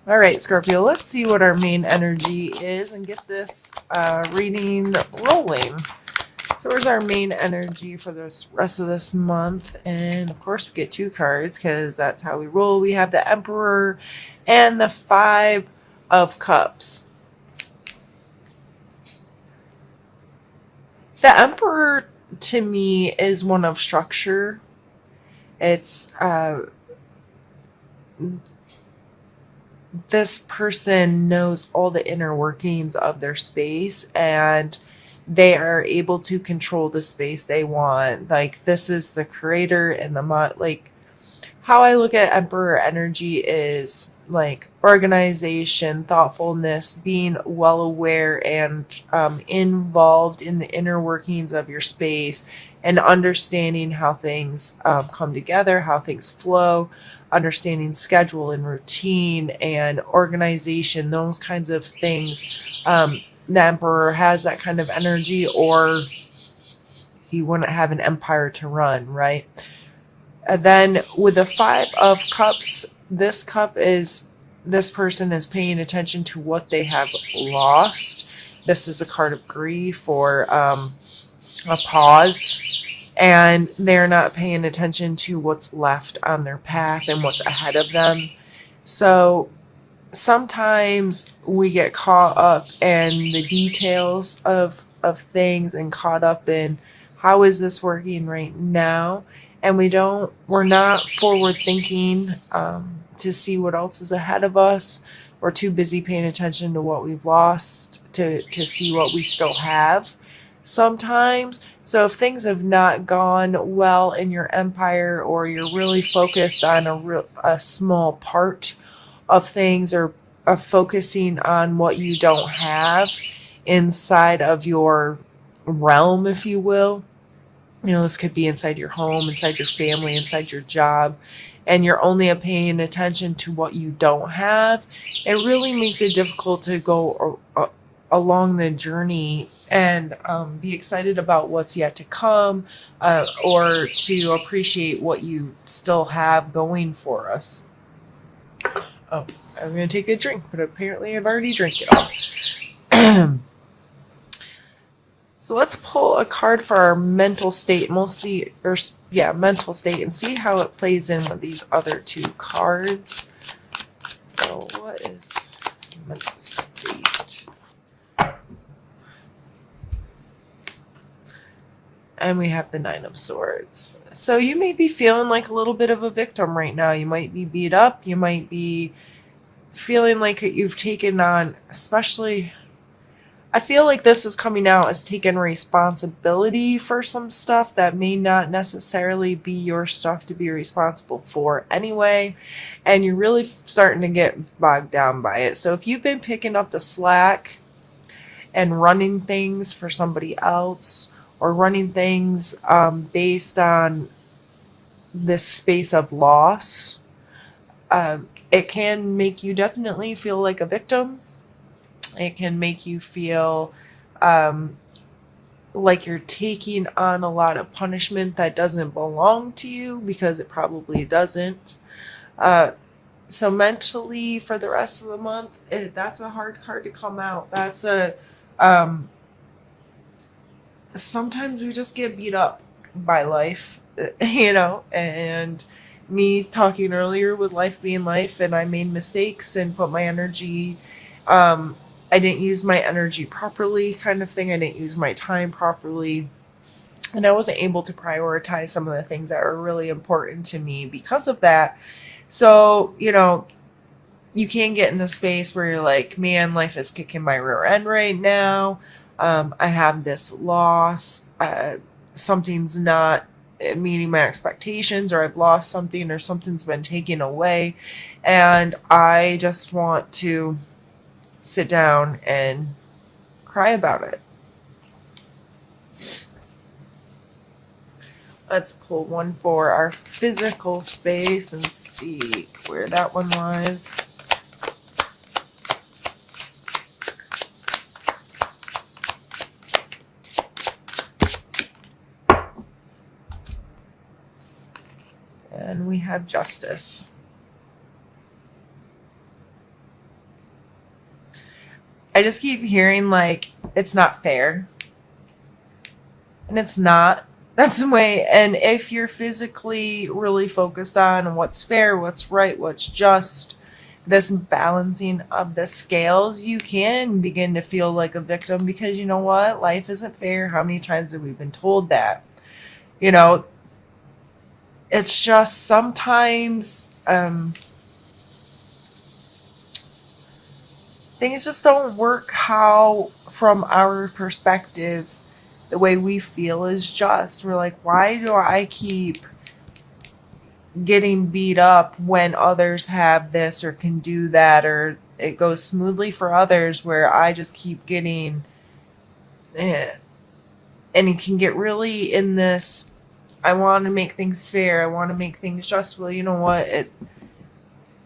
All right, Scorpio, let's see what our main energy is and get this reading rolling. So where's our main energy for this rest of this month? And of course, we get 2 cards because that's how we roll. We have the Emperor and the 5 of Cups. The Emperor, to me, is one of structure. It's this person knows all the inner workings of their space, and they are able to control the space they want. Like, this is the creator and the like, how I look at Emperor energy is like organization, thoughtfulness, being well aware and involved in the inner workings of your space, and understanding how things come together, how things flow, understanding schedule and routine and organization, those kinds of things. The Emperor has that kind of energy, or he wouldn't have an empire to run, right? And then with the 5 of Cups, this cup is this person is paying attention to what they have lost. This is a card of grief or a pause, and they're not paying attention to what's left on their path and what's ahead of them. So sometimes we get caught up in the details of things and caught up in how is this working right now, and we're not forward thinking to see what else is ahead of us. We're too busy paying attention to what we've lost to see what we still have sometimes. So if things have not gone well in your empire, or you're really focused on a small part of things, or of focusing on what you don't have inside of your realm, if you will. This could be inside your home, inside your family, inside your job, and you're only paying attention to what you don't have. It really makes it difficult to go along the journey and be excited about what's yet to come, or to appreciate what you still have going for us. Oh, I'm going to take a drink, but apparently I've already drank it all. So let's pull a card for our mental state, and we'll see, mental state, and see how it plays in with these other 2 cards. So what is mental state? And we have the 9 of Swords. So you may be feeling like a little bit of a victim right now. You might be beat up. You might be feeling like you've taken on, especially, I feel like this is coming out as taking responsibility for some stuff that may not necessarily be your stuff to be responsible for anyway. And you're really starting to get bogged down by it. So if you've been picking up the slack and running things for somebody else, or running things based on this space of loss, it can make you definitely feel like a victim. It can make you feel like you're taking on a lot of punishment that doesn't belong to you, because it probably doesn't. So mentally, for the rest of the month, that's a hard card to come out. That's a sometimes we just get beat up by life, and me talking earlier with life being life, and I made mistakes and put my energy, I didn't use my energy properly, kind of thing. I didn't use my time properly, and I wasn't able to prioritize some of the things that were really important to me because of that. So, you can get in the space where you're like, man, life is kicking my rear end right now. I have this loss. Something's not meeting my expectations, or I've lost something, or something's been taken away. And I just want to sit down and cry about it. Let's pull one for our physical space and see where that one was. And we have Justice. I just keep hearing like it's not fair. And it's not. That's the way. And if you're physically really focused on what's fair, what's right, what's just, this balancing of the scales, you can begin to feel like a victim because you know what? Life isn't fair. How many times have we been told that? You know, it's just sometimes things just don't work how, from our perspective, the way we feel is just. We're like, why do I keep getting beat up when others have this or can do that, or it goes smoothly for others where I just keep getting, eh. And it can get really in this, I want to make things fair, I want to make things just. Well, you know what?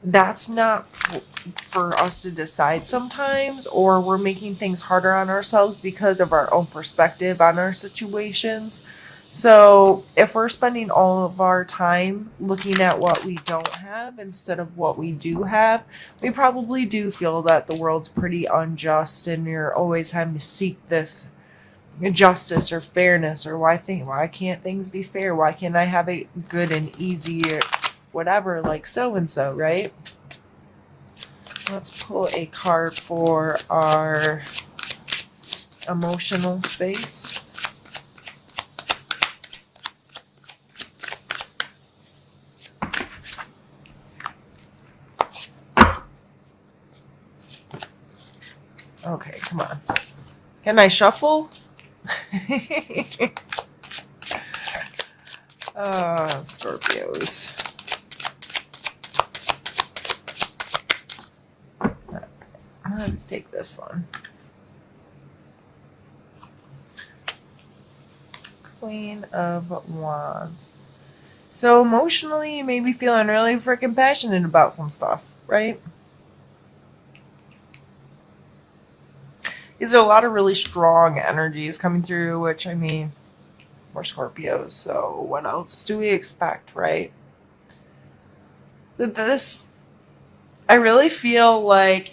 That's not for us to decide sometimes, or we're making things harder on ourselves because of our own perspective on our situations. So if we're spending all of our time looking at what we don't have instead of what we do have, we probably do feel that the world's pretty unjust and you're always having to seek this justice or fairness, or why can't things be fair? Why can't I have it good and easy, or whatever, like so and so, right? Let's pull a card for our emotional space. Okay, come on. Can I shuffle? Scorpios. Let's take this one. Queen of Wands. So emotionally, you may be feeling really freaking passionate about some stuff, right? These are a lot of really strong energies coming through, which, I mean, we're Scorpios, so what else do we expect, right? This, I really feel like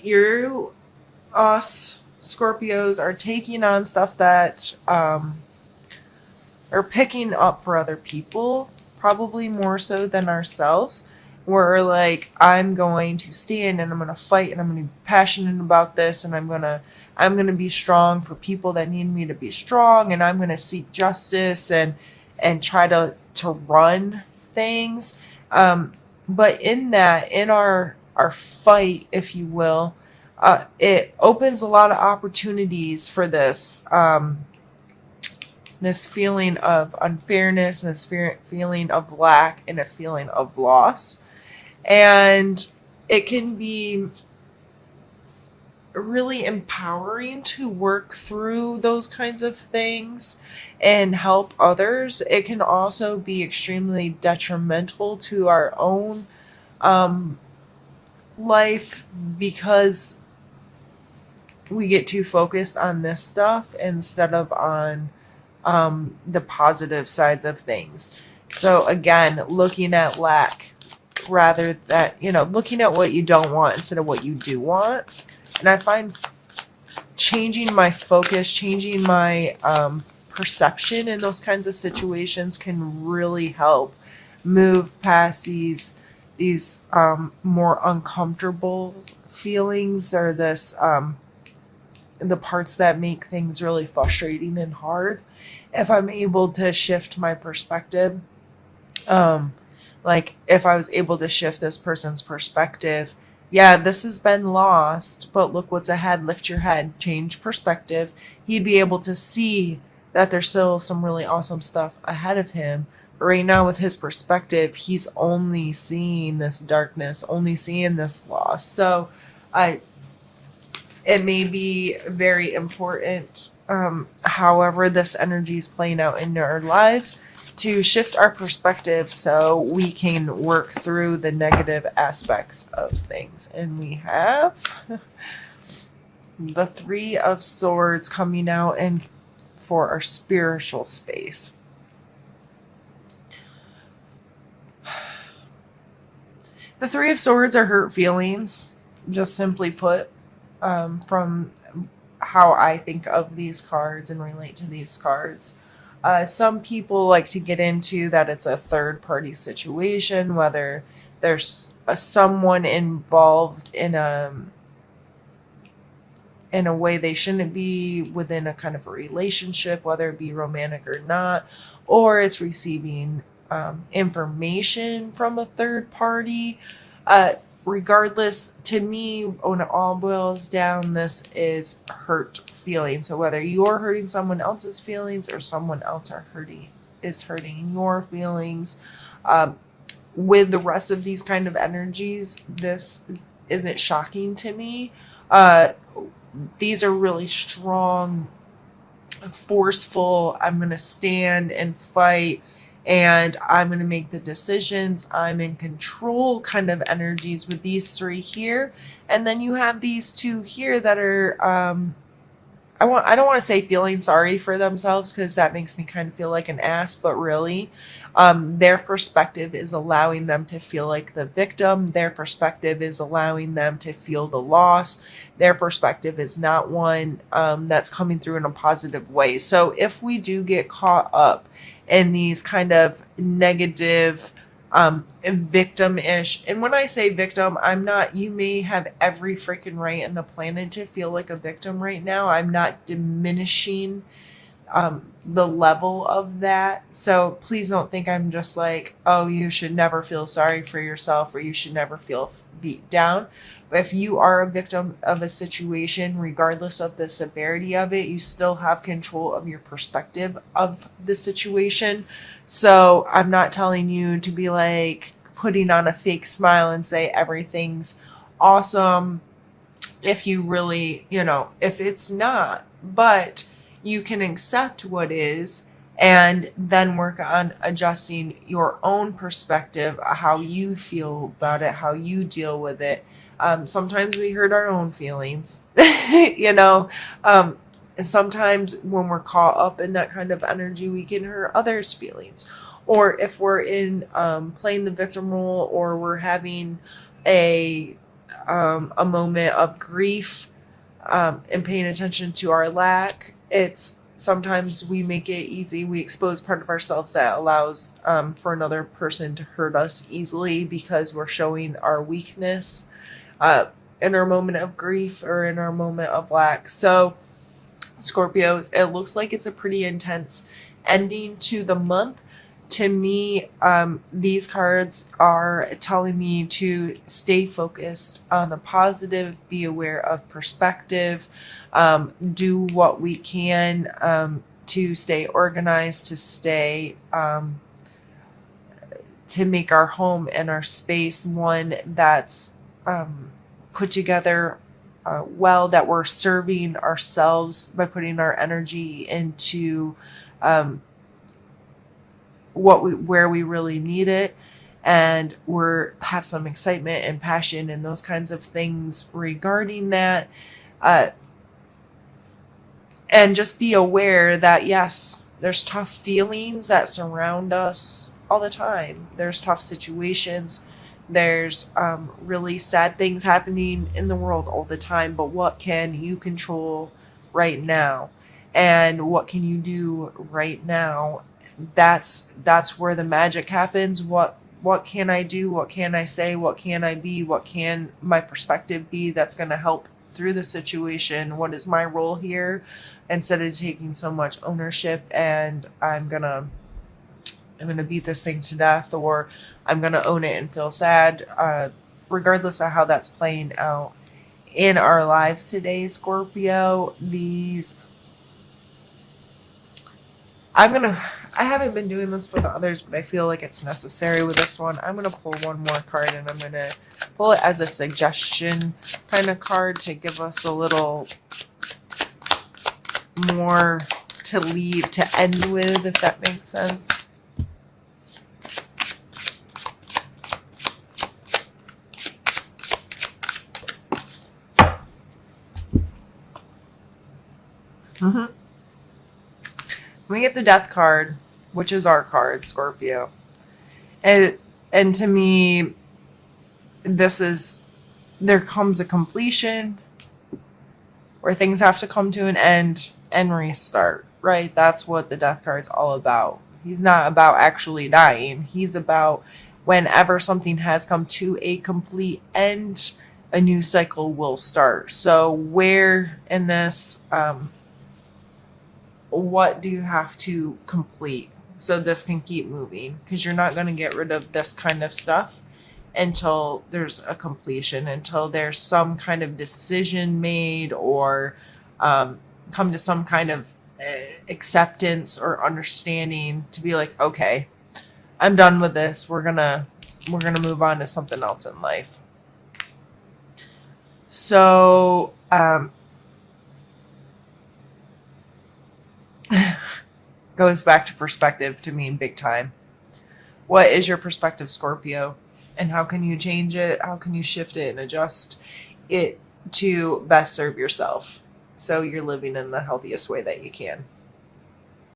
us Scorpios are taking on stuff that are picking up for other people, probably more so than ourselves. We're like, I'm going to stand and I'm going to fight and I'm going to be passionate about this, and I'm going to be strong for people that need me to be strong, and I'm going to seek justice and try to run things. But in that, in our fight, if you will, it opens a lot of opportunities for this this feeling of unfairness, this feeling of lack, and a feeling of loss. And it can be really empowering to work through those kinds of things and help others. It can also be extremely detrimental to our own life because we get too focused on this stuff instead of on the positive sides of things. So again, looking at lack rather than, looking at what you don't want instead of what you do want. And I find changing my focus, changing my perception in those kinds of situations can really help move past these more uncomfortable feelings, or this the parts that make things really frustrating and hard. If I'm able to shift my perspective, like if I was able to shift this person's perspective, yeah, this has been lost, but look what's ahead. Lift your head, change perspective. He'd be able to see that there's still some really awesome stuff ahead of him. But right now, with his perspective, he's only seeing this darkness, only seeing this loss. So it may be very important, however this energy is playing out in our lives, to shift our perspective so we can work through the negative aspects of things. And we have the Three of Swords coming out and for our spiritual space. The Three of Swords are hurt feelings, just simply put. from how I think of these cards and relate to these cards. Some people like to get into that it's a third party situation, whether there's someone involved in a way they shouldn't be within a kind of a relationship, whether it be romantic or not, or it's receiving information from a third party. Regardless, to me, when it all boils down, this is hurt feelings. So whether you're hurting someone else's feelings or someone else is hurting your feelings, with the rest of these kind of energies, this isn't shocking to me. These are really strong, forceful, I'm going to stand and fight and I'm going to make the decisions, I'm in control kind of energies with these three here. And then you have these two here that are, I don't want to say feeling sorry for themselves because that makes me kind of feel like an ass, but really, their perspective is allowing them to feel like the victim. Their perspective is allowing them to feel the loss. Their perspective is not one that's coming through in a positive way. So if we do get caught up in these kind of negative, victim-ish, and when I say victim, I'm not, you may have every freaking right in the planet to feel like a victim right now. I'm not diminishing the level of that. So please don't think I'm just like, oh, you should never feel sorry for yourself or you should never feel beat down. If you are a victim of a situation, regardless of the severity of it, you still have control of your perspective of the situation. So I'm not telling you to be like putting on a fake smile and say everything's awesome if you really, if it's not. But you can accept what is and then work on adjusting your own perspective, how you feel about it, how you deal with it. Sometimes we hurt our own feelings, and sometimes when we're caught up in that kind of energy, we can hurt others' feelings. Or if we're in playing the victim role, or we're having a moment of grief and paying attention to our lack, it's sometimes we make it easy. We expose part of ourselves that allows for another person to hurt us easily because we're showing our weakness in our moment of grief or in our moment of lack. So Scorpios, it looks like it's a pretty intense ending to the month. To me, these cards are telling me to stay focused on the positive, be aware of perspective, do what we can to stay organized, to stay, to make our home and our space one that's put together well, that we're serving ourselves by putting our energy into where we really need it, and have some excitement and passion and those kinds of things regarding that, and just be aware that yes, there's tough feelings that surround us all the time. There's tough situations. There's really sad things happening in the world all the time, but what can you control right now? And what can you do right now? That's where the magic happens. What can I do? What can I say? What can I be? What can my perspective be that's going to help through the situation? What is my role here? Instead of taking so much ownership and I'm gonna beat this thing to death, or I'm gonna own it and feel sad, regardless of how that's playing out in our lives today, Scorpio. I haven't been doing this for the others, but I feel like it's necessary with this one. I'm going to pull one more card, and I'm going to pull it as a suggestion kind of card to give us a little more to end with, if that makes sense. We get the Death card, which is our card, Scorpio. And to me, there comes a completion. where things have to come to an end and restart, right? That's what the death card's all about. He's not about actually dying. He's about whenever something has come to a complete end, a new cycle will start. So where in this, what do you have to complete so this can keep moving? Because you're not going to get rid of this kind of stuff until there's a completion, until there's some kind of decision made, or come to some kind of acceptance or understanding to be like, okay, I'm done with this. We're gonna move on to something else in life. So goes back to perspective to me big time. What is your perspective, Scorpio? And how can you change it? How can you shift it and adjust it to best serve yourself so you're living in the healthiest way that you can?